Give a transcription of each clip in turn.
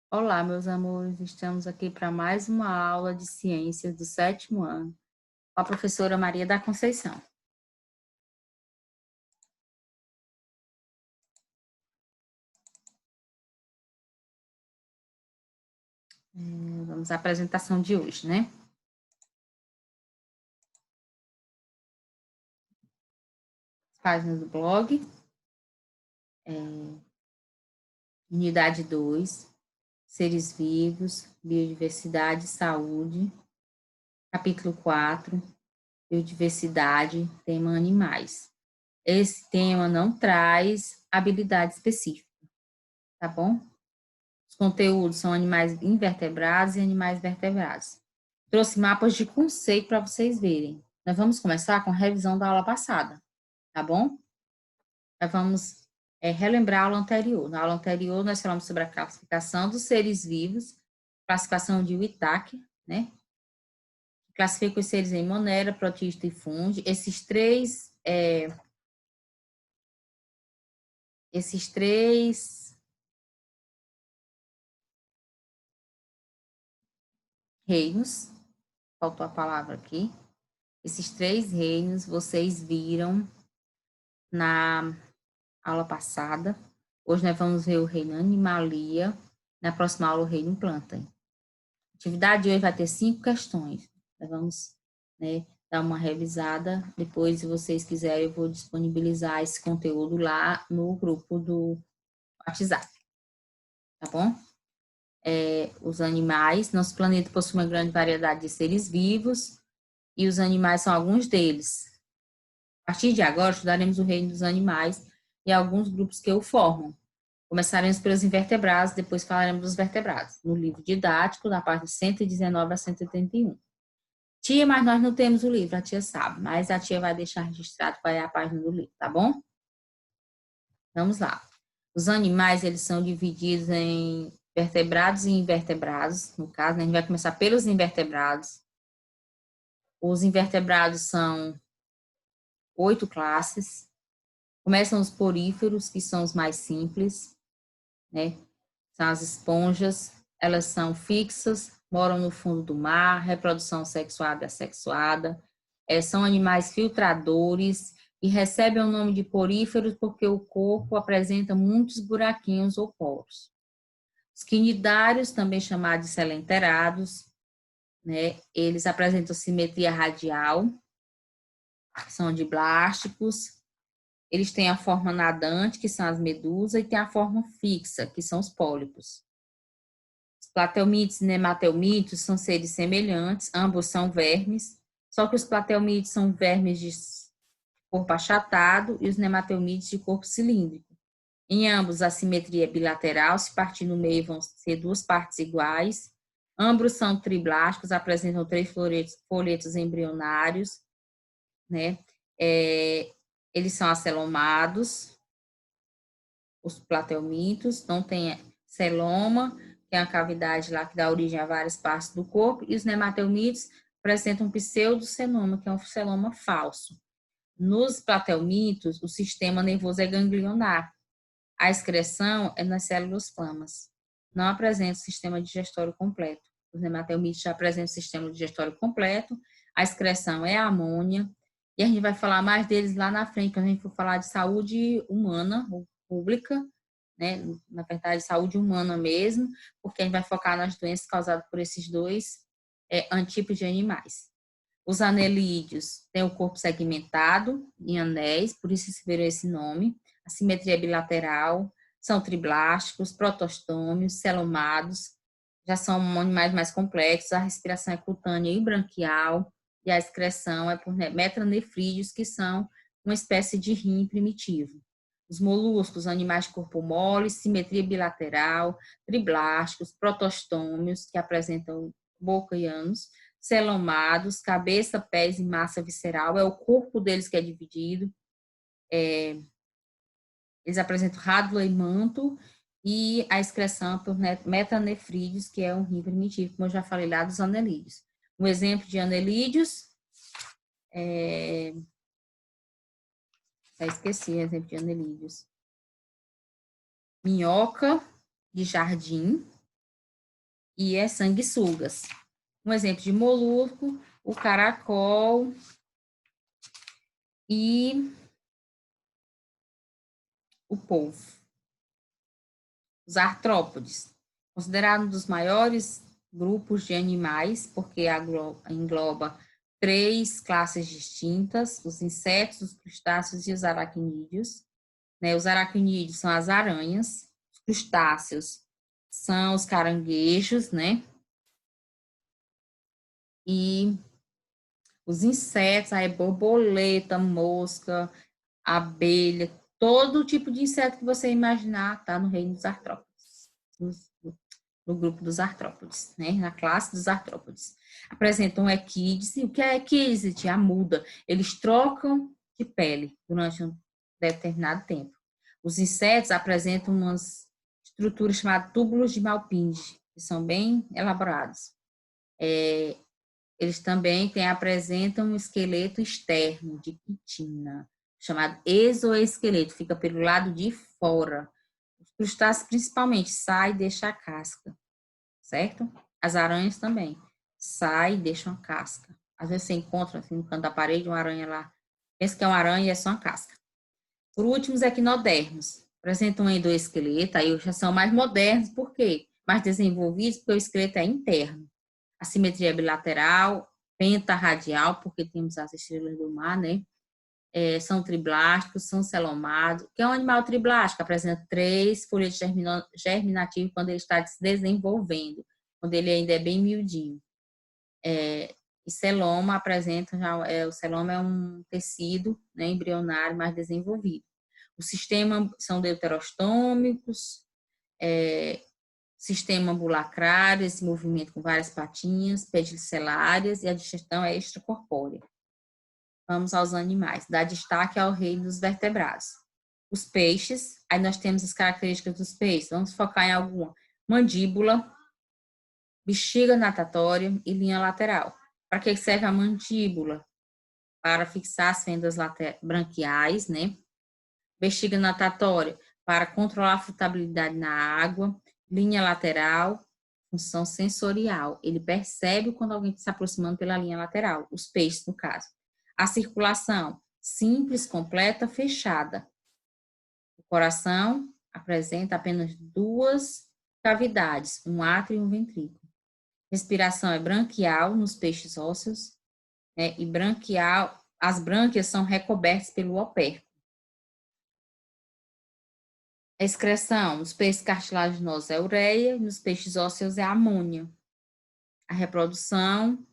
Olá, meus amores, estamos aqui para mais uma aula de ciências do sétimo ano, com a professora Maria da Conceição. Vamos à apresentação de hoje, né? Página do blog, unidade 2, seres vivos, biodiversidade e saúde, capítulo 4, biodiversidade, tema animais. Esse tema não traz habilidade específica, tá bom? Os conteúdos são animais invertebrados e animais vertebrados. Trouxe mapas de conceito para vocês verem. Nós vamos começar com a revisão da aula passada, tá bom? Nós vamos relembrar a aula anterior. Na aula anterior, nós falamos sobre a classificação dos seres vivos, classificação de Whittaker, né? Classifica os seres em monera, protista e fungi. Esses três reinos, faltou a palavra aqui, esses três reinos vocês viram na aula passada. Hoje nós vamos ver o reino Animalia, na próxima aula o reino Planta. A atividade de hoje vai ter 5 questões. Nós vamos, né, dar uma revisada. Depois, se vocês quiserem, eu vou disponibilizar esse conteúdo lá no grupo do WhatsApp. Tá bom? Os animais. Nosso planeta possui uma grande variedade de seres vivos e os animais são alguns deles. A partir de agora, estudaremos o reino dos animais e alguns grupos que o formam. Começaremos pelos invertebrados, depois falaremos dos vertebrados, no livro didático, da página 119 a 181. Tia, mas nós não temos o livro, a tia sabe, mas a tia vai deixar registrado qual é a página do livro, tá bom? Vamos lá. Os animais, eles são divididos em vertebrados e invertebrados, no caso, né? A gente vai começar pelos invertebrados. Os invertebrados são 8 classes. Começam os poríferos, que são os mais simples, né? São as esponjas, elas são fixas, moram no fundo do mar, reprodução sexuada e assexuada, são animais filtradores e recebem o nome de poríferos porque o corpo apresenta muitos buraquinhos ou poros. Os quinidários, também chamados de selenterados, né, eles apresentam simetria radial, são diblásticos, eles têm a forma nadante, que são as medusas, e tem a forma fixa, que são os pólipos. Os platelmídeos e nematelmídeos são seres semelhantes, ambos são vermes, só que os platelmídeos são vermes de corpo achatado e os nematelmídeos de corpo cilíndrico. Em ambos, a simetria é bilateral, se partir no meio vão ser 2 partes iguais. Ambos são triblásticos, apresentam 3 folhetos embrionários, né? Eles são acelomados, os platelmídeos, não tem celoma, que é a cavidade lá que dá origem a várias partes do corpo, e os nematelmídeos apresentam pseudoceloma, que é um celoma falso. Nos platelmídeos, o sistema nervoso é ganglionar. A excreção é nas células flamas. Não apresenta o sistema digestório completo. Os nematelmídeos já apresentam o sistema digestório completo. A excreção é a amônia. E a gente vai falar mais deles lá na frente, quando a gente for falar de saúde humana ou pública, né? Na verdade, saúde humana mesmo, porque a gente vai focar nas doenças causadas por esses dois antipos de animais. Os anelídeos têm o corpo segmentado em anéis, por isso receberam esse nome. A simetria é bilateral, são triblásticos, protostômios, celomados, já são animais mais complexos, a respiração é cutânea e branquial, e a excreção é por metranefrídeos, que são uma espécie de rim primitivo. Os moluscos, animais de corpo mole, simetria bilateral, triblásticos, protostômios, que apresentam boca e ânus, celomados, cabeça, pés e massa visceral, é o corpo deles que é dividido. Eles apresentam rádula e manto, e a excreção por metanefrídeos, que é um rim primitivo, como eu já falei lá dos anelídeos. Um exemplo de anelídeos, esqueci o exemplo de anelídeos. Minhoca de jardim, e é sanguessugas. Um exemplo de molusco, o caracol e o polvo. Os artrópodes, considerado um dos maiores grupos de animais, porque engloba 3 classes distintas: os insetos, os crustáceos e os aracnídeos. Né? Os aracnídeos são as aranhas, os crustáceos são os caranguejos, né? E os insetos, aí borboleta, mosca, abelha, todo tipo de inseto que você imaginar está no reino dos artrópodes, no grupo dos artrópodes, né? Na classe dos artrópodes. Apresentam equídese. O que é equídese? A muda. Eles trocam de pele durante um determinado tempo. Os insetos apresentam umas estruturas chamadas túbulos de Malpighi, que são bem elaborados. Eles também apresentam um esqueleto externo de quitina, chamado exoesqueleto, fica pelo lado de fora. Os crustáceos, principalmente, sai e deixa a casca, certo? As aranhas também, sai e deixam a casca. Às vezes você encontra assim, no canto da parede uma aranha lá, pensa que é uma aranha e é só uma casca. Por último, os equinodermos, apresentam um endoesqueleto, aí já são mais modernos, por quê? Mais desenvolvidos, porque o esqueleto é interno. A simetria bilateral, pentarradial, porque temos as estrelas do mar, né? São triblásticos, são celomados, que é um animal triblástico, apresenta 3 folhetos germinativos quando ele está se desenvolvendo, quando ele ainda é bem miudinho. E celoma apresenta, o celoma é um tecido, né, embrionário mais desenvolvido. O sistema são deuterostômicos, sistema ambulacrário, esse movimento com várias patinhas, pedicelárias, e a digestão é extracorpórea. Vamos aos animais. Dá destaque ao reino dos vertebrados. Os peixes, aí nós temos as características dos peixes. Vamos focar em alguma. Mandíbula, bexiga natatória e linha lateral. Para que serve a mandíbula? Para fixar as fendas branquiais, né? Bexiga natatória, para controlar a flutuabilidade na água. Linha lateral, função sensorial. Ele percebe quando alguém está se aproximando pela linha lateral, os peixes, no caso. A circulação, simples, completa, fechada. O coração apresenta apenas 2 cavidades, um átrio e um ventrículo. Respiração é branquial nos peixes ósseos, né, e branquial, as brânquias são recobertas pelo opérculo. A excreção, nos peixes cartilaginosos é ureia, nos peixes ósseos é amônia. A reprodução,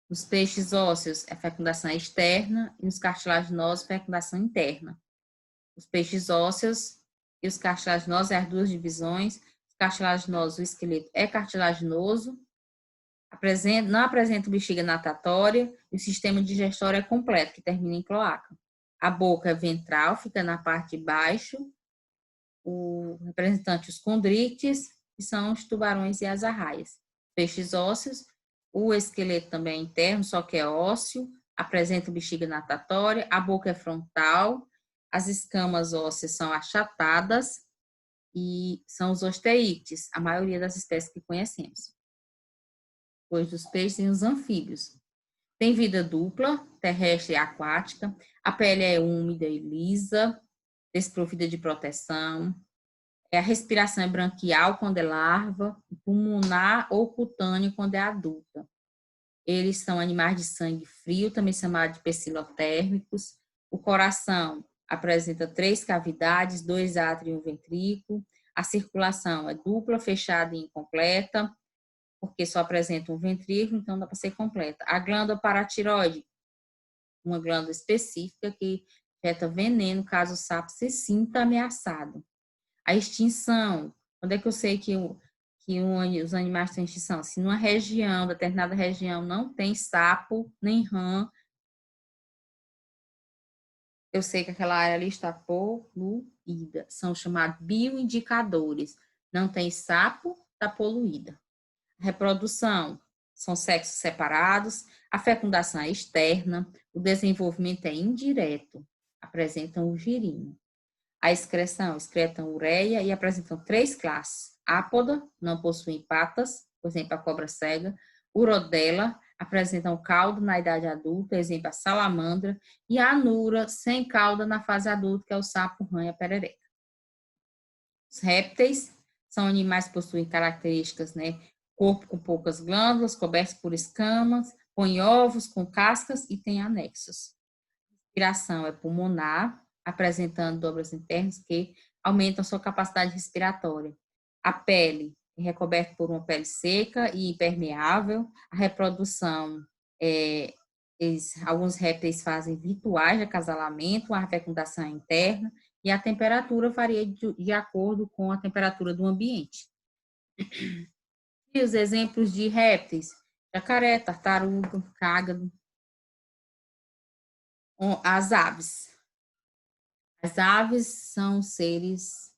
nos peixes ósseos é fecundação externa e nos cartilaginosos fecundação interna. Os peixes ósseos e os cartilaginosos, as 2 divisões. Os cartilaginosos, o esqueleto é cartilaginoso, não apresenta bexiga natatória e o sistema digestório é completo, que termina em cloaca. A boca é ventral, fica na parte de baixo. O representante, os condrites, que são os tubarões e as arraias. Peixes ósseos, o esqueleto também é interno, só que é ósseo, apresenta bexiga natatória, a boca é frontal, as escamas ósseas são achatadas e são os osteítes, a maioria das espécies que conhecemos. Depois dos peixes, tem os anfíbios. Tem vida dupla, terrestre e aquática, a pele é úmida e lisa, desprovida de proteção, a respiração é branquial quando é larva, pulmonar ou cutânea quando é adulta. Eles são animais de sangue frio, também chamados de pecilotérmicos. O coração apresenta 3 cavidades, 2 átrios e um ventrículo. A circulação é dupla, fechada e incompleta, porque só apresenta um ventrículo, então dá para ser completa. A glândula paratiroide, uma glândula específica que injeta veneno caso o sapo se sinta ameaçado. A extinção, quando é que eu sei que os animais têm extinção? Se numa região, determinada região, não tem sapo nem rã, eu sei que aquela área ali está poluída. São chamados bioindicadores. Não tem sapo, está poluída. A reprodução, são sexos separados. A fecundação é externa. O desenvolvimento é indireto. Apresentam o girino. A excreção, excretam ureia e apresentam 3 classes. Ápoda, não possuem patas. por exemplo, a cobra cega. Urodela apresentam cauda na idade adulta, exemplo, a salamandra. E a anura, sem cauda na fase adulta, que é o sapo, rã e a perereca. Os répteis são animais que possuem características, né? Corpo com poucas glândulas, cobertos por escamas, põem ovos com cascas e tem anexos. Respiração é pulmonar, apresentando dobras internas que aumentam sua capacidade respiratória. A pele é recoberta por uma pele seca e impermeável. A reprodução, alguns répteis fazem rituais de acasalamento, a fecundação é interna e a temperatura varia de acordo com a temperatura do ambiente. E os exemplos de répteis: jacaré, tartaruga, cágado. As aves. As aves são seres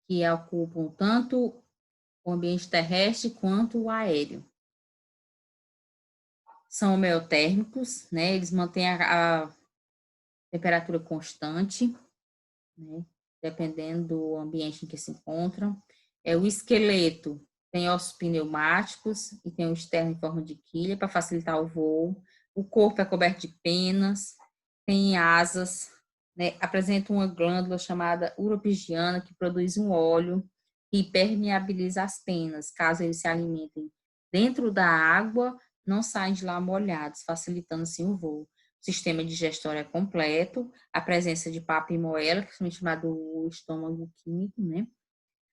que ocupam tanto o ambiente terrestre quanto o aéreo. São homeotérmicos, né? Eles mantêm a temperatura constante, né? Dependendo do ambiente em que se encontram. O esqueleto tem ossos pneumáticos e tem o externo em forma de quilha para facilitar o voo. O corpo é coberto de penas, tem asas, né? Apresenta uma glândula chamada uropigiana que produz um óleo que permeabiliza as penas. Caso eles se alimentem dentro da água, não saem de lá molhados, facilitando assim o voo. O sistema digestório é completo, a presença de papa e moela, que é chamado o estômago químico, né?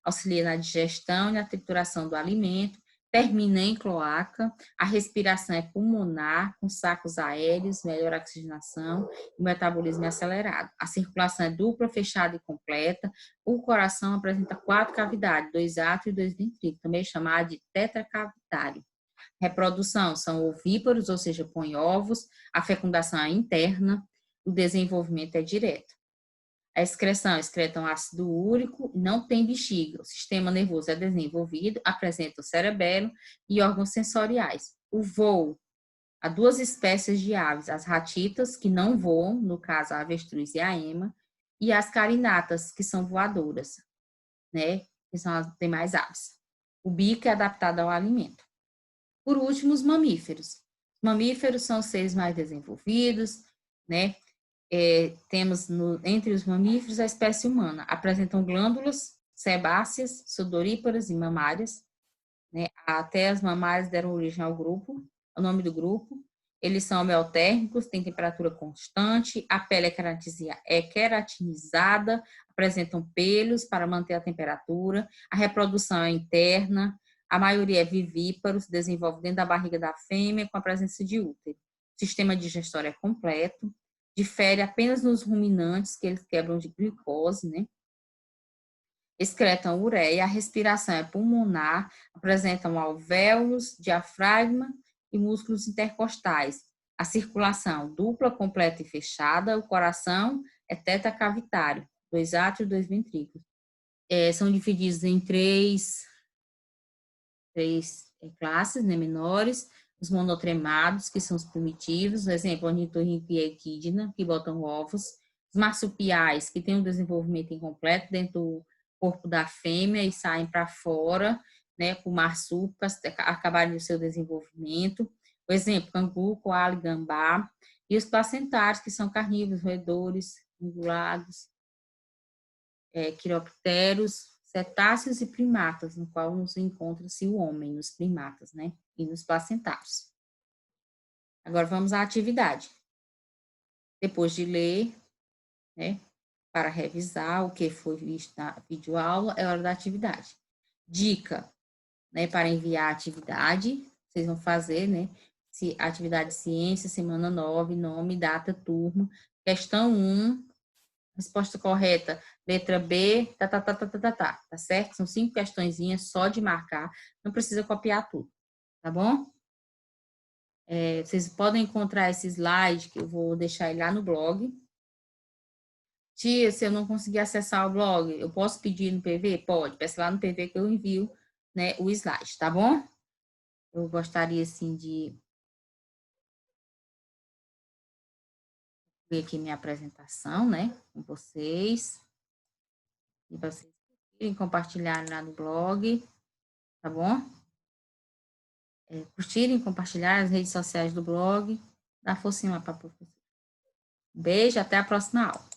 Auxilia na digestão e na trituração do alimento, termina em cloaca, a respiração é pulmonar, com sacos aéreos, melhor oxigenação, o metabolismo é acelerado. A circulação é dupla, fechada e completa. O coração apresenta 4 cavidades, 2 átrios e 2 ventrículos, também chamado de tetracavitário. Reprodução são ovíparos, ou seja, põem ovos, a fecundação é interna, o desenvolvimento é direto. A excreção excretam ácido úrico, não tem bexiga. O sistema nervoso é desenvolvido, apresenta o cerebelo e órgãos sensoriais. O voo, há 2 espécies de aves, as ratitas, que não voam, no caso a avestruz e a ema, e as carinatas, que são voadoras, né, que são as demais aves. O bico é adaptado ao alimento. Por último, os mamíferos. Os mamíferos são os seres mais desenvolvidos, né? Temos entre os mamíferos a espécie humana. Apresentam glândulas sebáceas, sudoríparas e mamárias, né? Até as mamárias deram origem ao grupo, ao nome do grupo. Eles são homeotérmicos, têm temperatura constante, a pele é queratinizada, apresentam pelos para manter a temperatura, a reprodução é interna, a maioria é vivíparo, se desenvolve dentro da barriga da fêmea com a presença de útero. O sistema digestório é completo, difere apenas nos ruminantes, que eles quebram de glicose, né? Excretam ureia, a respiração é pulmonar, apresentam alvéolos, diafragma e músculos intercostais. A circulação dupla, completa e fechada, o coração é tetacavitário, 2 átrios e 2 ventrículos. São divididos em três classes, né, menores, os monotremados, que são os primitivos, por exemplo, ornitorrinco e equidna, que botam ovos, os marsupiais, que têm um desenvolvimento incompleto dentro do corpo da fêmea e saem para fora, né, por marsúpias, acabarem o seu desenvolvimento, por exemplo, canguru, coala e gambá, e os placentários, que são carnívoros, roedores, ungulados, quiropteros, cetáceos e primatas, no qual nos encontra-se o homem, nos primatas, né? E nos placentários. Agora vamos à atividade. Depois de ler, né? Para revisar o que foi visto na videoaula, é hora da atividade. Dica, né? Para enviar a atividade, vocês vão fazer, né? Atividade de ciência, semana 9, nome, data, turma. Questão 1, resposta correta, letra B, tá certo? São 5 questõezinhas só de marcar, não precisa copiar tudo, tá bom? Vocês podem encontrar esse slide, que eu vou deixar ele lá no blog. Tia, se eu não conseguir acessar o blog, eu posso pedir no PV? Pode, peça lá no PV que eu envio, né, o slide, tá bom? Eu gostaria, assim, de ver aqui minha apresentação, né, com vocês. E vocês irem compartilhar lá no blog, tá bom? curtirem, compartilhar as redes sociais do blog, dá forcinha lá para a professora. Beijo, até a próxima aula.